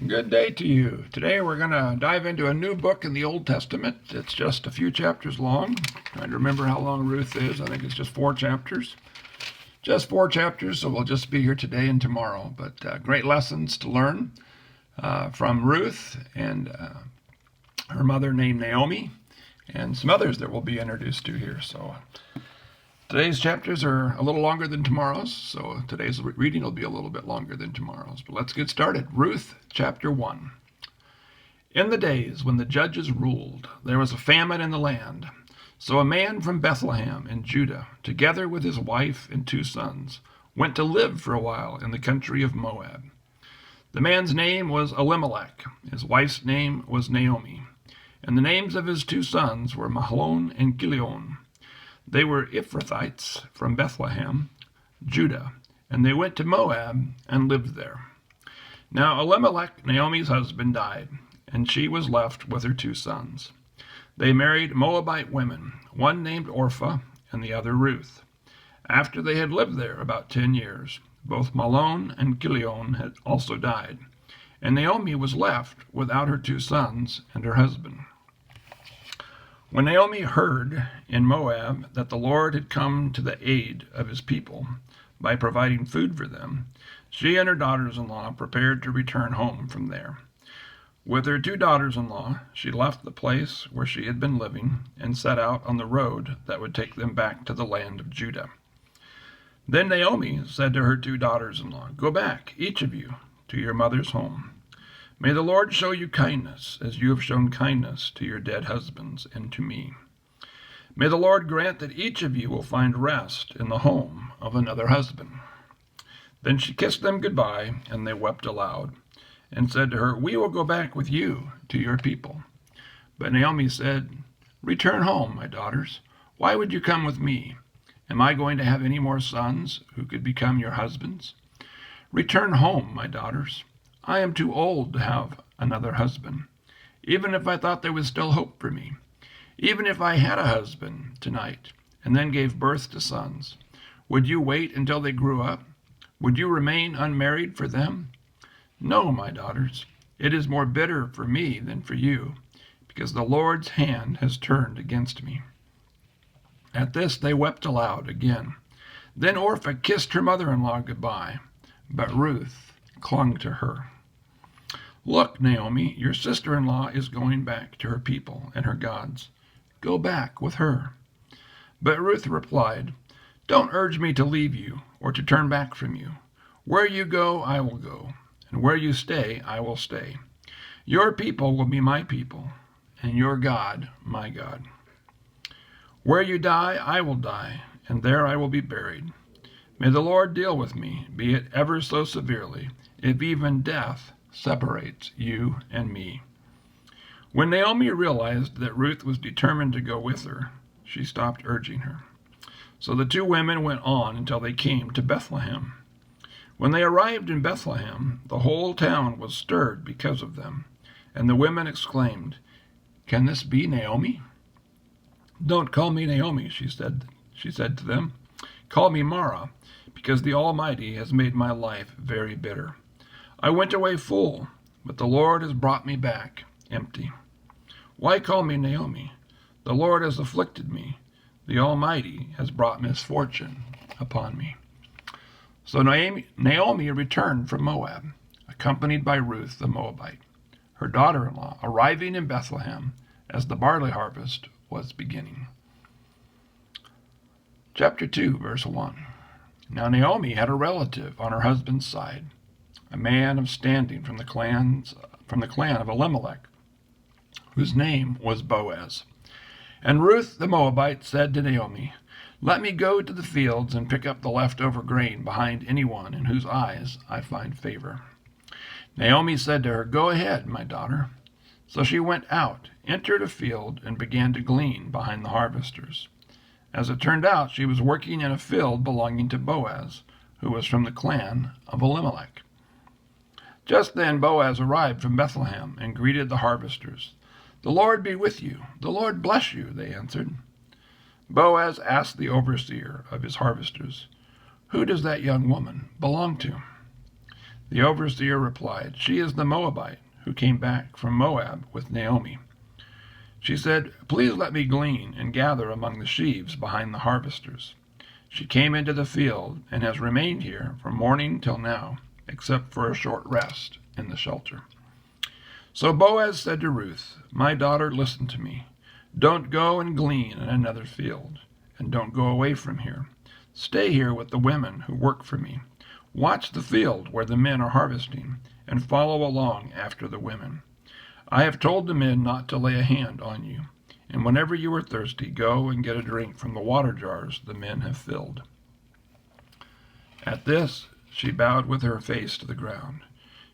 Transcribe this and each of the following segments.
Good day to you. Today we're going to dive into a new book in the Old Testament. It's just a few chapters long. Trying to remember how long Ruth is. I think it's just 4 chapters. Just 4 chapters, so we'll just be here today and tomorrow. But great lessons to learn from Ruth and her mother named Naomi and some others that we'll be introduced to here. So today's chapters are a little longer than tomorrow's, so today's reading will be a little bit longer than tomorrow's. But let's get started. Ruth, chapter 1. In the days when the judges ruled, there was a famine in the land. So a man from Bethlehem in Judah, together with his wife and 2 sons, went to live for a while in the country of Moab. The man's name was Elimelech. His wife's name was Naomi. And the names of his 2 sons were Mahlon and Chilion. They were Ephrathites from Bethlehem, Judah, and they went to Moab and lived there. Now Elimelech, Naomi's husband, died, and she was left with her 2 sons. They married Moabite women, one named Orpah and the other Ruth. After they had lived there about 10 years, both Mahlon and Chilion had also died, and Naomi was left without her 2 sons and her husband. When Naomi heard in Moab that the Lord had come to the aid of his people by providing food for them, she and her daughters-in-law prepared to return home from there. With her 2 daughters-in-law, she left the place where she had been living and set out on the road that would take them back to the land of Judah. Then Naomi said to her 2 daughters-in-law, "Go back, each of you, to your mother's home. May the Lord show you kindness, as you have shown kindness to your dead husbands and to me. May the Lord grant that each of you will find rest in the home of another husband." Then she kissed them goodbye, and they wept aloud, and said to her, "We will go back with you to your people." But Naomi said, "Return home, my daughters. Why would you come with me? Am I going to have any more sons who could become your husbands? Return home, my daughters. I am too old to have another husband. Even if I thought there was still hope for me, even if I had a husband tonight and then gave birth to sons, would you wait until they grew up? Would you remain unmarried for them? No, my daughters, it is more bitter for me than for you, because the Lord's hand has turned against me." At this they wept aloud again. Then Orpah kissed her mother-in-law goodbye, but Ruth clung to her. "Look, Naomi, your sister-in-law is going back to her people and her gods. Go back with her." But Ruth replied, "Don't urge me to leave you or to turn back from you. Where you go, I will go, and where you stay, I will stay. Your people will be my people, and your God, my God. Where you die, I will die, and there I will be buried. May the Lord deal with me, be it ever so severely, if even death separates you and me." When Naomi realized that Ruth was determined to go with her, she stopped urging her. So the 2 women went on until they came to Bethlehem. When they arrived in Bethlehem, the whole town was stirred because of them, and the women exclaimed, "Can this be Naomi?" "Don't call me Naomi," she said to them. "Call me Mara, because the Almighty has made my life very bitter. I went away full, but the Lord has brought me back empty. Why call me Naomi? The Lord has afflicted me. The Almighty has brought misfortune upon me." So Naomi returned from Moab, accompanied by Ruth the Moabite, her daughter-in-law, arriving in Bethlehem as the barley harvest was beginning. Chapter 2, verse 1. Now Naomi had a relative on her husband's side, a man of standing from the clan of Elimelech, whose name was Boaz. And Ruth the Moabite said to Naomi, "Let me go to the fields and pick up the leftover grain behind anyone in whose eyes I find favor." Naomi said to her, "Go ahead, my daughter." So she went out, entered a field, and began to glean behind the harvesters. As it turned out, she was working in a field belonging to Boaz, who was from the clan of Elimelech. Just then Boaz arrived from Bethlehem and greeted the harvesters. "The Lord be with you. The Lord bless you," they answered. Boaz asked the overseer of his harvesters, "Who does that young woman belong to?" The overseer replied, "She is the Moabite who came back from Moab with Naomi." She said, "Please let me glean and gather among the sheaves behind the harvesters." She came into the field and has remained here from morning till now, except for a short rest in the shelter. So Boaz said to Ruth, "My daughter, listen to me. Don't go and glean in another field, and don't go away from here. Stay here with the women who work for me. Watch the field where the men are harvesting, and follow along after the women. I have told the men not to lay a hand on you, and whenever you are thirsty, go and get a drink from the water jars the men have filled." At this, she bowed with her face to the ground.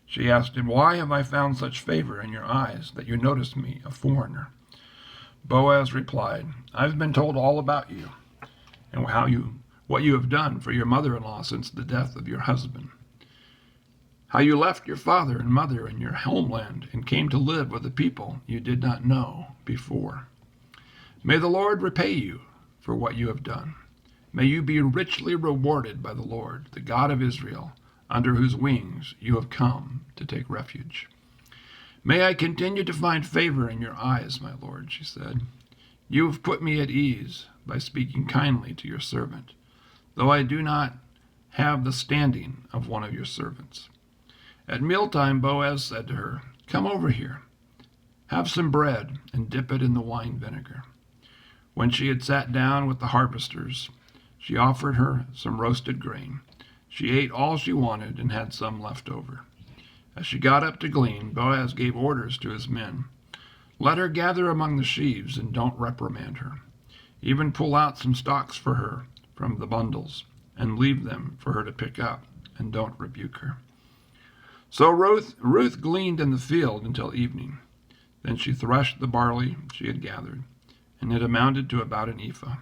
She asked him, "Why have I found such favor in your eyes that you notice me, a foreigner?" Boaz replied, "I've been told all about you and what you have done for your mother-in-law since the death of your husband. How you left your father and mother and your homeland and came to live with a people you did not know before. May the Lord repay you for what you have done. May you be richly rewarded by the Lord, the God of Israel, under whose wings you have come to take refuge. May I continue to find favor in your eyes, my Lord," she said. "You have put me at ease by speaking kindly to your servant, though I do not have the standing of one of your servants." At mealtime, Boaz said to her, "Come over here. Have some bread and dip it in the wine vinegar." When she had sat down with the harvesters, she offered her some roasted grain. She ate all she wanted and had some left over. As she got up to glean, Boaz gave orders to his men. "Let her gather among the sheaves and don't reprimand her. Even pull out some stalks for her from the bundles and leave them for her to pick up, and don't rebuke her." So Ruth gleaned in the field until evening. Then she threshed the barley she had gathered, and it amounted to about an ephah.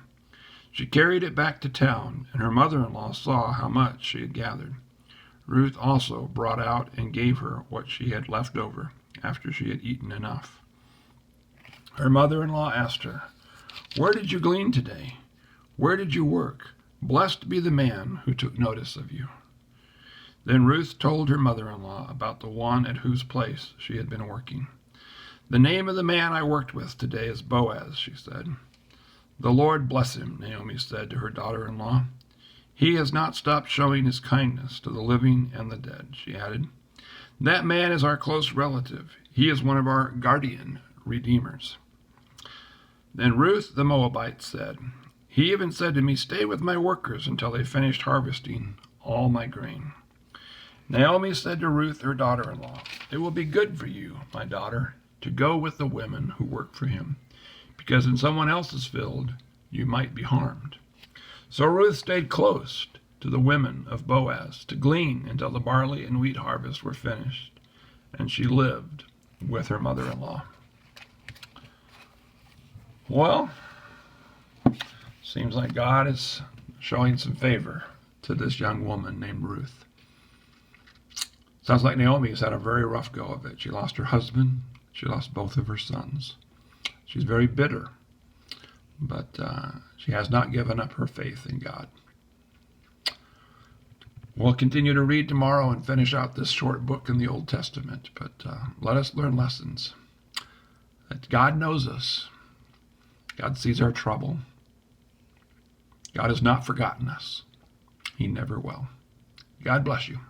She carried it back to town, and her mother-in-law saw how much she had gathered. Ruth also brought out and gave her what she had left over after she had eaten enough. Her mother-in-law asked her, "Where did you glean today? Where did you work? Blessed be the man who took notice of you." Then Ruth told her mother-in-law about the one at whose place she had been working. "The name of the man I worked with today is Boaz," she said. "The Lord bless him," Naomi said to her daughter-in-law. "He has not stopped showing his kindness to the living and the dead," she added. "That man is our close relative. He is one of our guardian redeemers." Then Ruth the Moabite said, "He even said to me, 'Stay with my workers until they finished harvesting all my grain.'" Naomi said to Ruth, her daughter-in-law, "It will be good for you, my daughter, to go with the women who work for him, because in someone else's field you might be harmed." So Ruth stayed close to the women of Boaz to glean until the barley and wheat harvest were finished, and she lived with her mother-in-law. Well, seems like God is showing some favor to this young woman named Ruth. Sounds like Naomi's had a very rough go of it. She lost her husband. She lost both of her sons. She's very bitter, but she has not given up her faith in God. We'll continue to read tomorrow and finish out this short book in the Old Testament, but let us learn lessons. That God knows us. God sees our trouble. God has not forgotten us. He never will. God bless you.